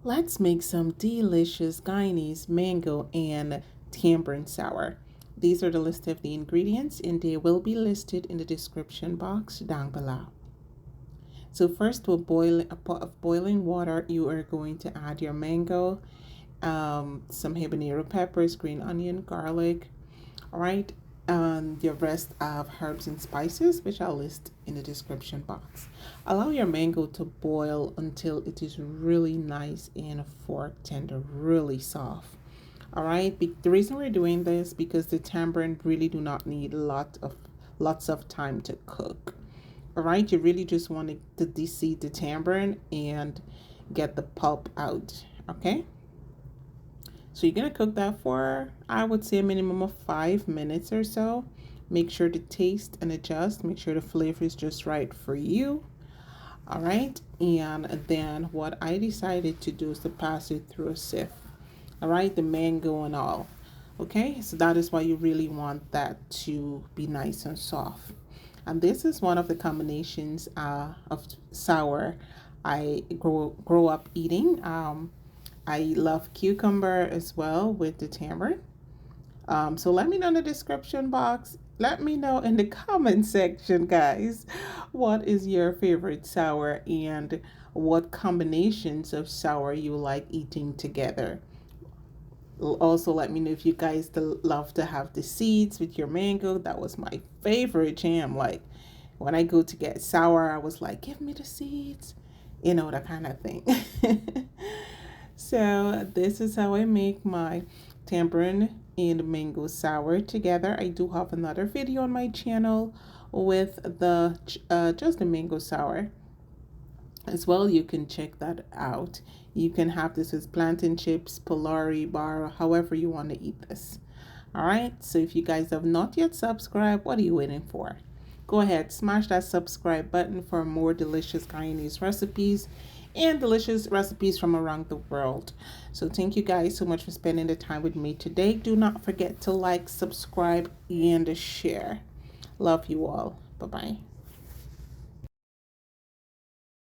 Let's make some delicious Guyanese mango and tamarind sour. These are the list of the ingredients and they will be listed in the description box down below. So first, to a pot of boiling water, you are going to add your mango, some habanero peppers, green onion, garlic, all right, and the rest of herbs and spices, which I'll list in the description box. Allow your mango to boil until it is really nice and fork tender, really soft. All right, the reason we're doing this because the tamarind really do not need lots of time to cook. All right, you really just want to de-seed the tamarind and get the pulp out. Okay. So you're going to cook that for, I would say, a minimum of 5 minutes or so. Make sure to taste and adjust. Make sure the flavor is just right for you. All right. And then what I decided to do is to pass it through a sieve. All right. The mango and all. Okay. So that is why you really want that to be nice and soft. And this is one of the combinations of sour I grow up eating. I love cucumber as well with the tamarind. So let me know in the description box. Let me know in the comment section, guys, what is your favorite sour and what combinations of sour you like eating together. Also, let me know if you guys love to have the seeds with your mango. That was my favorite jam. Like when I go to get sour, I was like, give me the seeds, you know, that kind of thing. So this is how I make my tamarind and mango sour together. I do have another video on my channel with the just the mango sour as well. You can check that out. You can have this with plantain chips, pullourie, bar, however you want to eat this. All right, so if you guys have not yet subscribed, what are you waiting for? Go ahead, smash that subscribe button for more delicious Guyanese recipes and delicious recipes from around the world. So thank you guys so much for spending the time with me today. Do not forget to like, subscribe, and share. Love you all. Bye-bye.